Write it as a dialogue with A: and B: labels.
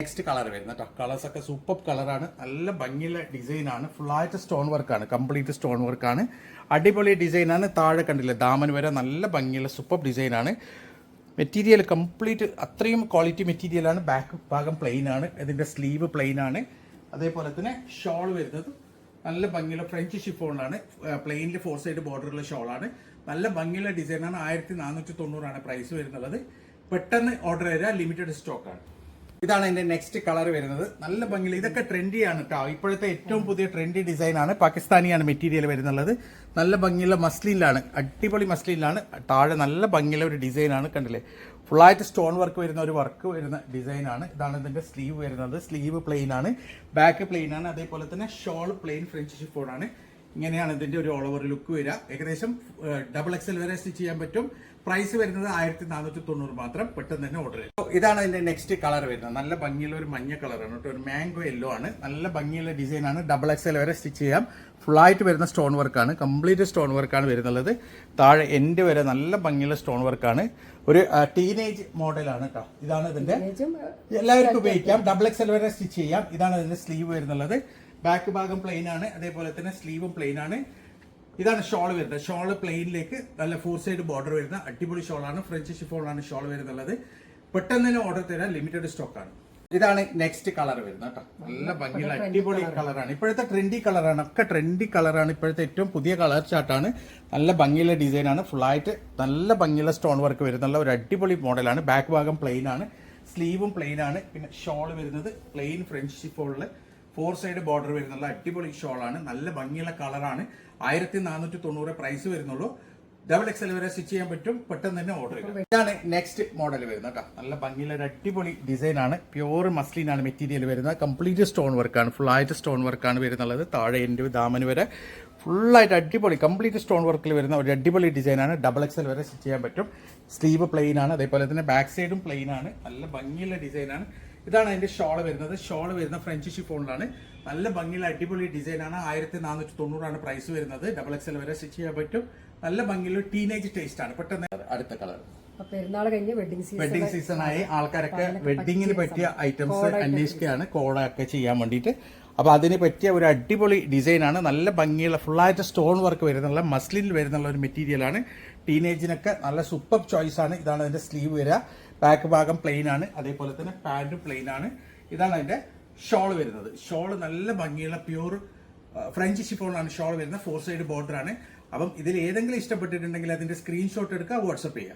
A: Next colour വരുന്നത് കേട്ടോ. Colours ഒക്കെ സൂപ്പർ കളറാണ്. നല്ല ഭംഗിയുള്ള ഡിസൈനാണ്. ഫുള്ളായിട്ട് സ്റ്റോൺ വർക്കാണ്. കംപ്ലീറ്റ് സ്റ്റോൺ വർക്കാണ്. അടിപൊളി ഡിസൈനാണ്. താഴെ കണ്ടില്ലേ ദാമൻ വരെ നല്ല ഭംഗിയുള്ള സൂപ്പർ ഡിസൈനാണ്. മെറ്റീരിയൽ കംപ്ലീറ്റ് അത്രയും ക്വാളിറ്റി മെറ്റീരിയലാണ്. ബാക്ക് ഭാഗം പ്ലെയിൻ ആണ്. ഇതിൻ്റെ സ്ലീവ് പ്ലെയിൻ ആണ്. അതേപോലെ തന്നെ ഷോൾ വരുന്നത് നല്ല ഭംഗിയുള്ള ഫ്രഞ്ച് ഷിഫോണിലാണ്. പ്ലെയിനിൽ 4 സൈഡ് ബോർഡറുള്ള ഷോളാണ്. നല്ല ഭംഗിയുള്ള ഡിസൈനാണ്. 1490 പ്രൈസ് വരുന്നത്. പെട്ടെന്ന് ഓർഡർ ചെയ്താൽ ലിമിറ്റഡ് സ്റ്റോക്കാണ്. ഇതാണ് എൻ്റെ നെക്സ്റ്റ് കളർ വരുന്നത്. നല്ല ഭംഗിയിൽ ഇതൊക്കെ ട്രെൻഡിയാണ് കേട്ടോ. ഇപ്പോഴത്തെ ഏറ്റവും പുതിയ ട്രെൻഡി ഡിസൈനാണ്. പാകിസ്ഥാനിയാണ് മെറ്റീരിയൽ വരുന്നുള്ളത്. നല്ല ഭംഗിയുള്ള മസ്ലിനിലാണ്. അടിപൊളി മസ്ലിനിലാണ്. താഴെ നല്ല ഭംഗിയുള്ള ഒരു ഡിസൈനാണ്. കണ്ടില്ലേ, ഫുള്ളായിട്ട് സ്റ്റോൺ വർക്ക് വരുന്ന ഒരു വർക്ക് വരുന്ന ഡിസൈനാണ്. ഇതാണ് ഇതിന്റെ സ്ലീവ് വരുന്നത്. സ്ലീവ് പ്ലെയിൻ ആണ്. ബാക്ക് പ്ലെയിൻ ആണ്. അതേപോലെ തന്നെ ഷോൾ പ്ലെയിൻ ഫ്രഞ്ച് ഷിഫോൺ ആണ്. ഇങ്ങനെയാണ് ഇതിന്റെ ഒരു ഓൾ ഓവർ ലുക്ക് വരിക. ഏകദേശം XXL വരെ സ്റ്റിച്ച് ചെയ്യാൻ പറ്റും. പ്രൈസ് വരുന്നത് 1490 മാത്രം. പെട്ടെന്ന് തന്നെ ഓർഡർ ചെയ്യും. ഇതാണ് ഇതിന്റെ നെക്സ്റ്റ് കളർ വരുന്നത്. നല്ല ഭംഗിയുള്ള ഒരു മഞ്ഞ കളറാണ് കേട്ടോ. ഒരു മാംഗോ യെല്ലോ ആണ്. നല്ല ഭംഗിയുള്ള ഡിസൈനാണ്. XXL വരെ സ്റ്റിച്ച് ചെയ്യാം. ഫുള്ളായിട്ട് വരുന്ന സ്റ്റോൺ വർക്കാണ്. കംപ്ലീറ്റ് സ്റ്റോൺ വർക്കാണ് വരുന്നത്. താഴെ എൻഡ് വരെ നല്ല ഭംഗിയുള്ള സ്റ്റോൺ വർക്കാണ്. ഒരു ടീനേജ് മോഡലാണ് കേട്ടോ. ഇതാണ് ഇതിന്റെ, എല്ലാവർക്കും ഉപയോഗിക്കാം. XXL വരെ സ്റ്റിച്ച് ചെയ്യാം. ഇതാണ് ഇതിന്റെ സ്ലീവ് വരുന്നത്. ബാക്ക് ഭാഗം പ്ലെയിൻ ആണ്. അതേപോലെ തന്നെ സ്ലീവും പ്ലെയിൻ ആണ്. ഇതാണ് ഷോൾ വരുന്നത്. ഷോൾ പ്ലെയിനിലേക്ക് നല്ല 4 സൈഡ് ബോർഡർ വരുന്ന അടിപൊളി ഷോളാണ്. ഫ്രഞ്ച് ഷിഫോണാണ് ഷോൾ വരുന്നത്. പെട്ടെന്ന് തന്നെ ഓർഡർ തരാൻ ലിമിറ്റഡ് സ്റ്റോക്കാണ്. ഇതാണ് നെക്സ്റ്റ് കളർ വരുന്നത് കേട്ടോ. നല്ല ഭംഗിയുള്ള അടിപൊളി കളറാണ്. ഇപ്പോഴത്തെ ട്രെൻഡി കളറാണ്. ഒക്കെ ട്രെൻഡി കളറാണ്. ഇപ്പോഴത്തെ ഏറ്റവും പുതിയ കളർ ചാർട്ടാണ്. നല്ല ഭംഗിയുള്ള ഡിസൈനാണ്. ഫുള്ളായിട്ട് നല്ല ഭംഗിയുള്ള സ്റ്റോൺ വർക്ക് വരുന്നുള്ള ഒരു അടിപൊളി മോഡലാണ്. ബാക്ക് ഭാഗം പ്ലെയിൻ ആണ്. സ്ലീവും പ്ലെയിൻ ആണ്. പിന്നെ ഷോൾ വരുന്നത് പ്ലെയിൻ ഫ്രഞ്ച് ഷിഫോണിൽ 4 സൈഡ് ബോർഡർ വരുന്നുള്ള അടിപൊളി ഷോളാണ്. നല്ല ഭംഗിയുള്ള കളറാണ്. 1490 പ്രൈസ് വരുന്നുള്ളൂ. XXL വരെ സ്റ്റിച്ച് ചെയ്യാൻ പറ്റും. പെട്ടെന്ന് തന്നെ ഓർഡർ ചെയ്യും. ഇതാണ് നെക്സ്റ്റ് മോഡൽ വരുന്നത് കേട്ടോ. നല്ല ഭംഗിയുള്ള ഒരു അടിപൊളി ഡിസൈനാണ്. പ്യൂർ മസ്ലിനാണ് മെറ്റീരിയൽ വരുന്നത്. കംപ്ലീറ്റ് സ്റ്റോൺ വർക്കാണ്. ഫുള്ളായിട്ട് സ്റ്റോൺ വർക്കാണ് വരുന്നത്. താഴെ എൻ്റെ ദാമന് വരെ ഫുള്ളായിട്ട് അടിപൊളി കംപ്ലീറ്റ് സ്റ്റോൺ വർക്കിൽ വരുന്ന ഒരു അടിപൊളി ഡിസൈനാണ്. XXL വരെ സ്റ്റിച്ച് ചെയ്യാൻ പറ്റും. സ്ലീവ് പ്ലെയിൻ ആണ്. അതേപോലെ തന്നെ ബാക്ക് സൈഡും പ്ലെയിൻ ആണ്. നല്ല ഭംഗിയുള്ള ഡിസൈനാണ്. ഇതാണ് അതിന്റെ ഷോൾ വരുന്നത്. ഷോൾ വരുന്ന ഫ്രഞ്ച് ഷിഫോണിലാണ്. നല്ല ഭംഗിയുള്ള അടിപൊളി ഡിസൈനാണ്. 1490 പ്രൈസ് വരുന്നത്. XXL വരെ സ്റ്റിച്ച് ചെയ്യാൻ പറ്റും. നല്ല ഭംഗിയുള്ള ടീനേജ് ടേസ്റ്റ് ആണ്. പെട്ടെന്ന് അടുത്ത കളർ. വെഡിങ് സീസൺ ആയി ആൾക്കാരൊക്കെ വെഡിങ്ങിന് പറ്റിയ ഐറ്റംസ് അന്വേഷിക്കുകയാണ്. കോഡൊക്കെ ചെയ്യാൻ വേണ്ടിയിട്ട്. അപ്പൊ അതിന് പറ്റിയ ഒരു അടിപൊളി ഡിസൈനാണ്. നല്ല ഭംഗിയുള്ള ഫുള്ളായിട്ട് സ്റ്റോൺ വർക്ക് വരുന്നുള്ള മസ്ലിനിൽ വരുന്നുള്ള ഒരു മെറ്റീരിയലാണ്. ടീനേജിനൊക്കെ നല്ല സൂപ്പർ ചോയ്സ് ആണ്. ഇതാണ് അതിന്റെ സ്ലീവ് വരിക. ബാക്ക് ഭാഗം പ്ലെയിൻ ആണ്. അതേപോലെ തന്നെ പാന്റും പ്ലെയിൻ ആണ്. ഇതാണ് അതിന്റെ ഷോൾ വരുന്നത്. ഷോൾ നല്ല ഭംഗിയുള്ള പ്യൂർ ഫ്രഞ്ച് ഷിഫോണാണ് ഷോൾ വരുന്നത്. 4 സൈഡ് ബോർഡർ ആണ്. അപ്പം ഇതിൽ ഏതെങ്കിലും ഇഷ്ടപ്പെട്ടിട്ടുണ്ടെങ്കിൽ അതിന്റെ സ്ക്രീൻഷോട്ട് എടുക്കുക, വാട്സപ്പ് ചെയ്യുക.